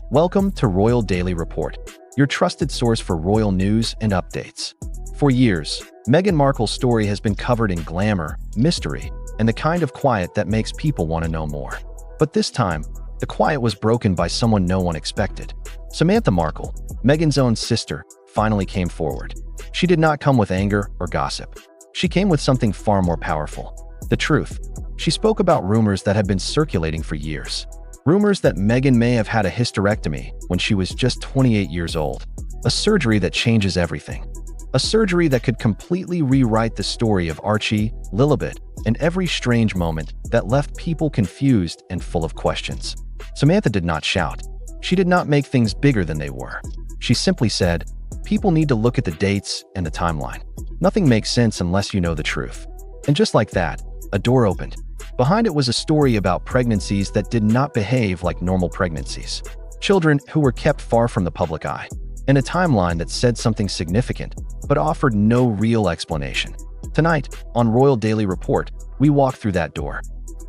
Welcome to Royal Daily Report, your trusted source for royal news and updates. For years, Meghan Markle's story has been covered in glamour, mystery, and the kind of quiet that makes people want to know more. But this time, the quiet was broken by someone no one expected. Samantha Markle, Meghan's own sister, finally came forward. She did not come with anger or gossip. She came with something far more powerful: the truth. She spoke about rumors that had been circulating for years. Rumors that Meghan may have had a hysterectomy when she was just 28 years old. A surgery that changes everything. A surgery that could completely rewrite the story of Archie, Lilibet, and every strange moment that left people confused and full of questions. Samantha did not shout. She did not make things bigger than they were. She simply said, "People need to look at the dates and the timeline. Nothing makes sense unless you know the truth." And just like that, a door opened. Behind it was a story about pregnancies that did not behave like normal pregnancies. Children who were kept far from the public eye. And a timeline that said something significant, but offered no real explanation. Tonight, on Royal Daily Report, we walk through that door.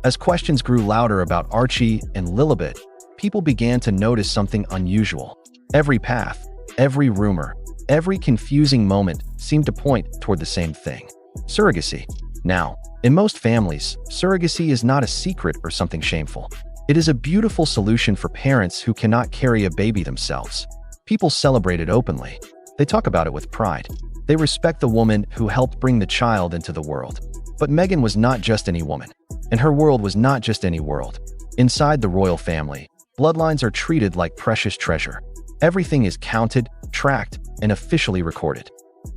As questions grew louder about Archie and Lilibet, people began to notice something unusual. Every path, every rumor, every confusing moment seemed to point toward the same thing: surrogacy. Now, in most families, surrogacy is not a secret or something shameful. It is a beautiful solution for parents who cannot carry a baby themselves. People celebrate it openly. They talk about it with pride. They respect the woman who helped bring the child into the world. But Meghan was not just any woman, and her world was not just any world. Inside the royal family, bloodlines are treated like precious treasure. Everything is counted, tracked, and officially recorded.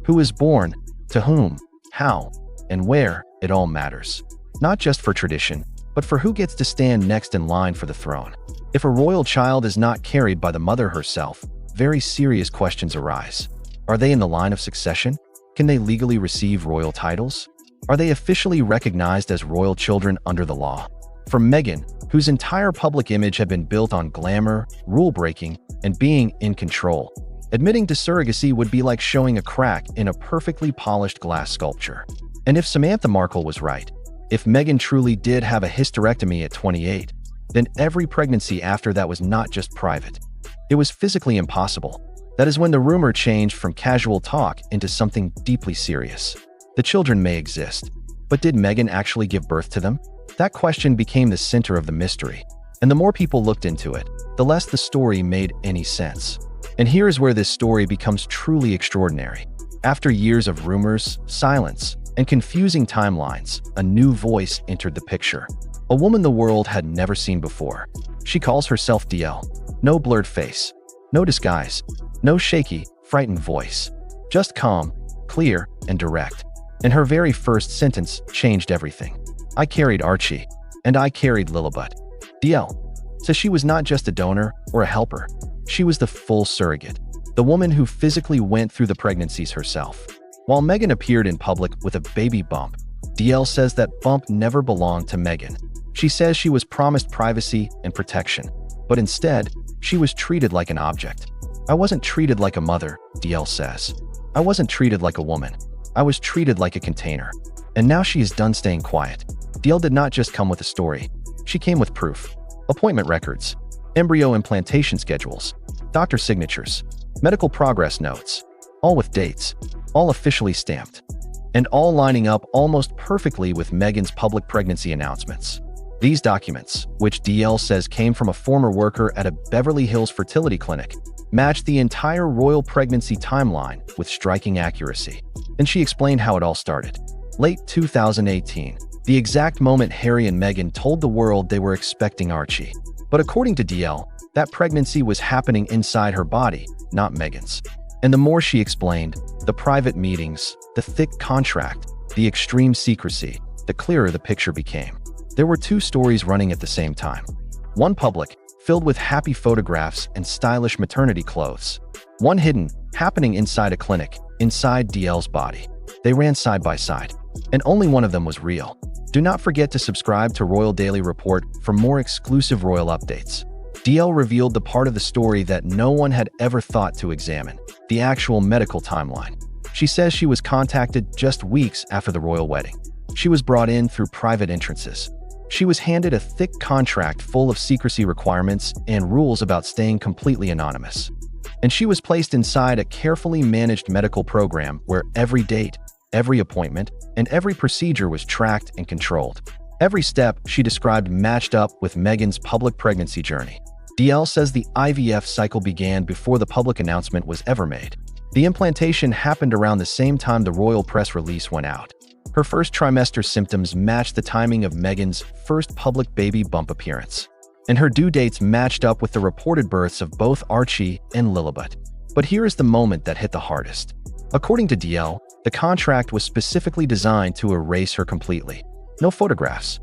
Who is born, to whom, how, and where, it all matters. Not just for tradition, but for who gets to stand next in line for the throne. If a royal child is not carried by the mother herself, very serious questions arise. Are they in the line of succession? Can they legally receive royal titles? Are they officially recognized as royal children under the law? For Meghan, whose entire public image had been built on glamour, rule-breaking, and being in control, admitting to surrogacy would be like showing a crack in a perfectly polished glass sculpture. And if Samantha Markle was right, if Meghan truly did have a hysterectomy at 28, then every pregnancy after that was not just private. It was physically impossible. That is when the rumor changed from casual talk into something deeply serious. The children may exist, but did Meghan actually give birth to them? That question became the center of the mystery, and the more people looked into it, the less the story made any sense. And here is where this story becomes truly extraordinary. After years of rumors, silence, and confusing timelines, a new voice entered the picture. A woman the world had never seen before. She calls herself DL. No blurred face, no disguise, no shaky, frightened voice. Just calm, clear, and direct. And her very first sentence changed everything. "I carried Archie, and I carried Lilibet." DL says she was not just a donor or a helper. She was the full surrogate, the woman who physically went through the pregnancies herself. While Meghan appeared in public with a baby bump, DL says that bump never belonged to Meghan. She says she was promised privacy and protection, but instead, she was treated like an object. "I wasn't treated like a mother," DL says. "I wasn't treated like a woman. I was treated like a container." And now she is done staying quiet. DL did not just come with a story. She came with proof. Appointment records, embryo implantation schedules, doctor signatures, medical progress notes, all with dates, all officially stamped, and all lining up almost perfectly with Meghan's public pregnancy announcements. These documents, which DL says came from a former worker at a Beverly Hills fertility clinic, matched the entire royal pregnancy timeline with striking accuracy. And she explained how it all started. Late 2018, the exact moment Harry and Meghan told the world they were expecting Archie. But according to DL, that pregnancy was happening inside her body, not Meghan's. And the more she explained, the private meetings, the thick contract, the extreme secrecy, the clearer the picture became. There were two stories running at the same time. One public, filled with happy photographs and stylish maternity clothes. One hidden, happening inside a clinic, inside DL's body. They ran side by side, and only one of them was real. Do not forget to subscribe to Royal Daily Report for more exclusive royal updates. DL revealed the part of the story that no one had ever thought to examine: the actual medical timeline. She says she was contacted just weeks after the royal wedding. She was brought in through private entrances. She was handed a thick contract full of secrecy requirements and rules about staying completely anonymous. And she was placed inside a carefully managed medical program where every date, every appointment, and every procedure was tracked and controlled. Every step, she described, matched up with Meghan's public pregnancy journey. DL says the IVF cycle began before the public announcement was ever made. The implantation happened around the same time the royal press release went out. Her first trimester symptoms matched the timing of Meghan's first public baby bump appearance, and her due dates matched up with the reported births of both Archie and Lilibet. But here is the moment that hit the hardest. According to DL, the contract was specifically designed to erase her completely. No photographs,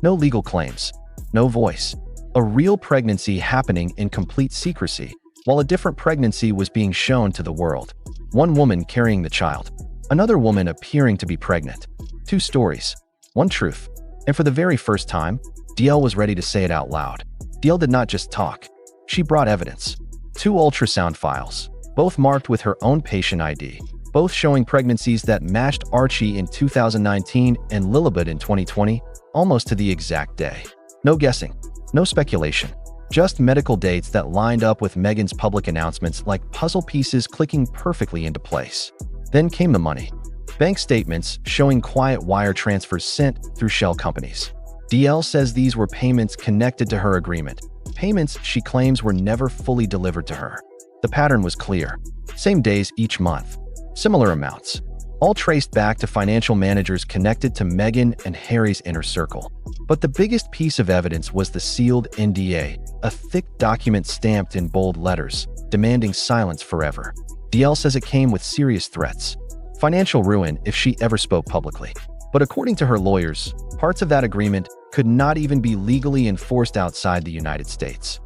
no legal claims, no voice. A real pregnancy happening in complete secrecy, while a different pregnancy was being shown to the world. One woman carrying the child, another woman appearing to be pregnant. Two stories, one truth. And for the very first time, DL was ready to say it out loud. DL did not just talk. She brought evidence. 2 ultrasound files, both marked with her own patient ID, both showing pregnancies that matched Archie in 2019 and Lilibet in 2020, almost to the exact day. No guessing, no speculation, just medical dates that lined up with Meghan's public announcements like puzzle pieces clicking perfectly into place. Then came the money. Bank statements showing quiet wire transfers sent through shell companies. DL says these were payments connected to her agreement, payments she claims were never fully delivered to her. The pattern was clear. Same days each month. Similar amounts. All traced back to financial managers connected to Meghan and Harry's inner circle. But the biggest piece of evidence was the sealed NDA, a thick document stamped in bold letters, demanding silence forever. DL says it came with serious threats. Financial ruin if she ever spoke publicly. But according to her lawyers, parts of that agreement could not even be legally enforced outside the United States.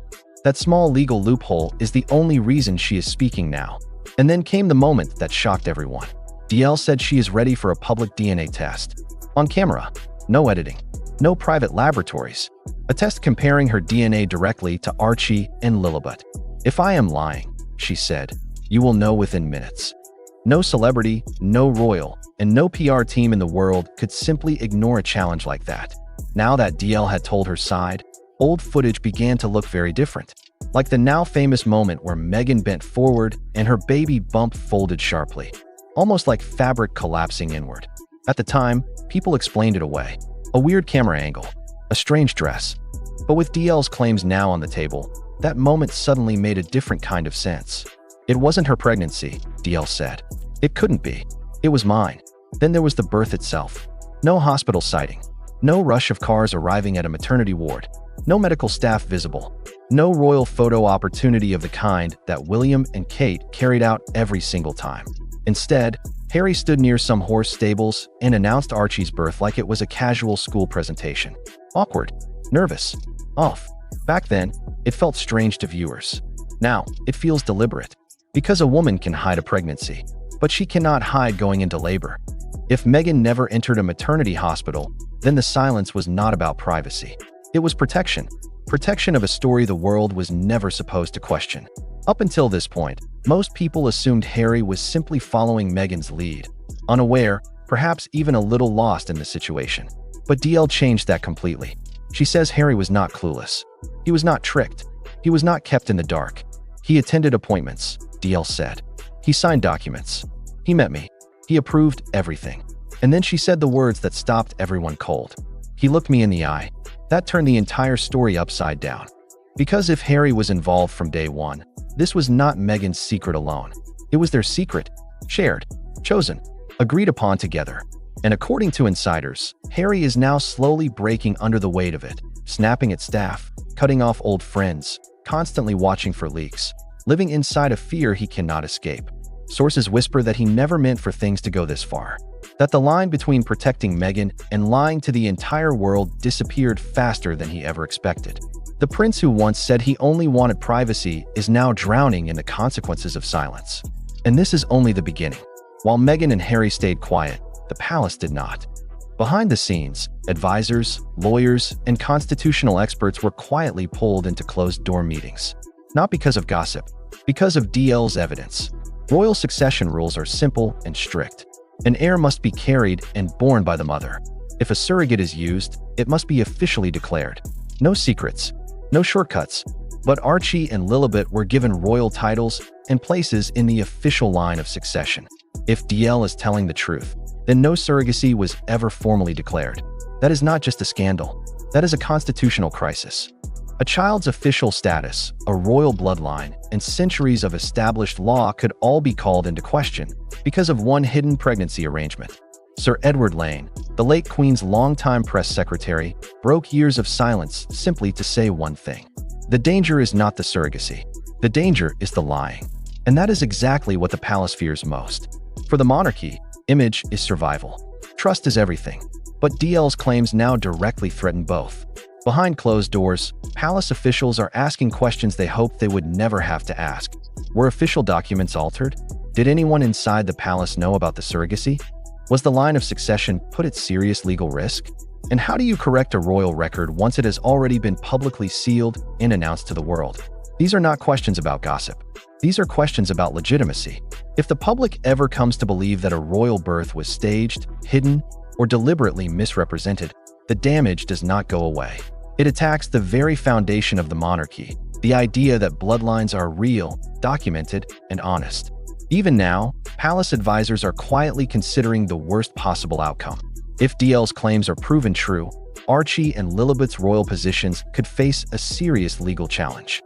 That small legal loophole is the only reason she is speaking now. And then came the moment that shocked everyone. DL said she is ready for a public DNA test. On camera, no editing, no private laboratories. A test comparing her DNA directly to Archie and Lilibet. If I am lying, she said, you will know within minutes. No celebrity, no royal, and no PR team in the world could simply ignore a challenge like that. Now that DL had told her side, old footage began to look very different. Like the now famous moment where Meghan bent forward and her baby bump folded sharply, almost like fabric collapsing inward. At the time, people explained it away. A weird camera angle, a strange dress. But with DL's claims now on the table, that moment suddenly made a different kind of sense. It wasn't her pregnancy, DL said. It couldn't be. It was mine. Then there was the birth itself. No hospital sighting. No rush of cars arriving at a maternity ward. No medical staff visible. No royal photo opportunity of the kind that William and Kate carried out every single time. Instead, Harry stood near some horse stables and announced Archie's birth like it was a casual school presentation. Awkward, nervous, off. Back then, it felt strange to viewers. Now, it feels deliberate. Because a woman can hide a pregnancy, but she cannot hide going into labor. If Meghan never entered a maternity hospital, then the silence was not about privacy. It was protection. Protection of a story the world was never supposed to question. Up until this point, most people assumed Harry was simply following Meghan's lead, unaware, perhaps even a little lost in the situation. But DL changed that completely. She says Harry was not clueless. He was not tricked. He was not kept in the dark. He attended appointments, DL said. He signed documents. He met me. He approved everything. And then she said the words that stopped everyone cold. He looked me in the eye. That turned the entire story upside down. Because if Harry was involved from day one, this was not Meghan's secret alone. It was their secret, shared, chosen, agreed upon together. And according to insiders, Harry is now slowly breaking under the weight of it, snapping at staff, cutting off old friends, constantly watching for leaks, living inside a fear he cannot escape. Sources whisper that he never meant for things to go this far. That the line between protecting Meghan and lying to the entire world disappeared faster than he ever expected. The prince who once said he only wanted privacy is now drowning in the consequences of silence. And this is only the beginning. While Meghan and Harry stayed quiet, the palace did not. Behind the scenes, advisors, lawyers, and constitutional experts were quietly pulled into closed-door meetings. Not because of gossip, because of DL's evidence. Royal succession rules are simple and strict. An heir must be carried and borne by the mother. If a surrogate is used, it must be officially declared. No secrets, no shortcuts. But Archie and Lilibet were given royal titles and places in the official line of succession. If DL is telling the truth, then no surrogacy was ever formally declared. That is not just a scandal. That is a constitutional crisis. A child's official status, a royal bloodline, and centuries of established law could all be called into question because of one hidden pregnancy arrangement. Sir Edward Lane, the late Queen's longtime press secretary, broke years of silence simply to say one thing. The danger is not the surrogacy. The danger is the lying. And that is exactly what the palace fears most. For the monarchy, image is survival. Trust is everything. But DL's claims now directly threaten both. Behind closed doors, palace officials are asking questions they hoped they would never have to ask. Were official documents altered? Did anyone inside the palace know about the surrogacy? Was the line of succession put at serious legal risk? And how do you correct a royal record once it has already been publicly sealed and announced to the world? These are not questions about gossip. These are questions about legitimacy. If the public ever comes to believe that a royal birth was staged, hidden, or deliberately misrepresented, the damage does not go away. It attacks the very foundation of the monarchy, the idea that bloodlines are real, documented, and honest. Even now, palace advisors are quietly considering the worst possible outcome. If DL's claims are proven true, Archie and Lilibet's royal positions could face a serious legal challenge.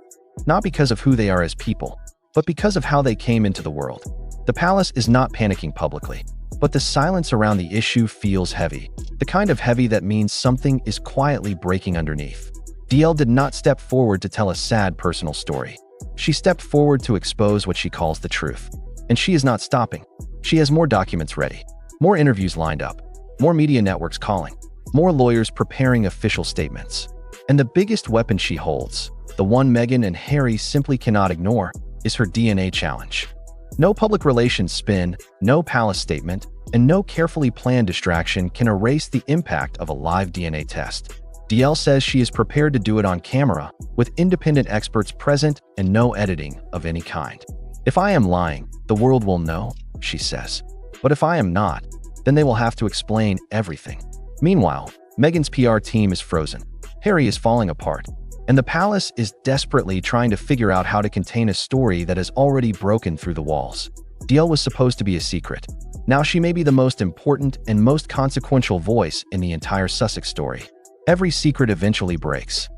Not because of who they are as people, but because of how they came into the world. The palace is not panicking publicly, but the silence around the issue feels heavy. The kind of heavy that means something is quietly breaking underneath. DL did not step forward to tell a sad personal story. She stepped forward to expose what she calls the truth. And she is not stopping. She has more documents ready, more interviews lined up, more media networks calling, more lawyers preparing official statements. And the biggest weapon she holds, the one Meghan and Harry simply cannot ignore, is her DNA challenge. No public relations spin, no palace statement, and no carefully planned distraction can erase the impact of a live DNA test. DL says she is prepared to do it on camera, with independent experts present and no editing of any kind. If I am lying, the world will know, she says. But if I am not, then they will have to explain everything. Meanwhile, Meghan's PR team is frozen. Harry is falling apart. And the palace is desperately trying to figure out how to contain a story that has already broken through the walls. DL was supposed to be a secret. Now she may be the most important and most consequential voice in the entire Sussex story. Every secret eventually breaks.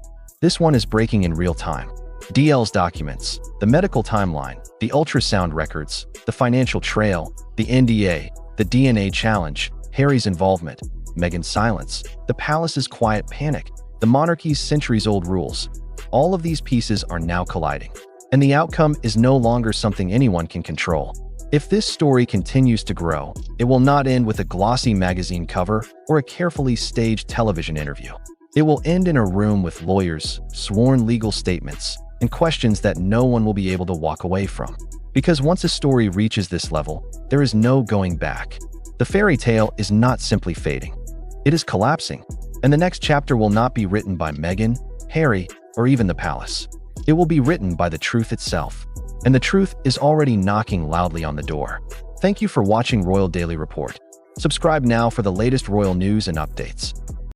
This one is breaking in real time. DL's documents, the medical timeline, the ultrasound records, the financial trail, the NDA, the DNA challenge, Harry's involvement, Meghan's silence, the palace's quiet panic, the monarchy's centuries-old rules. All of these pieces are now colliding. And the outcome is no longer something anyone can control. If this story continues to grow, it will not end with a glossy magazine cover or a carefully staged television interview. It will end in a room with lawyers, sworn legal statements, and questions that no one will be able to walk away from. Because once a story reaches this level, there is no going back. The fairy tale is not simply fading. It is collapsing, and the next chapter will not be written by Meghan, Harry, or even the palace. It will be written by the truth itself. And the truth is already knocking loudly on the door. Thank you for watching Royal Daily Report. Subscribe now for the latest royal news and updates.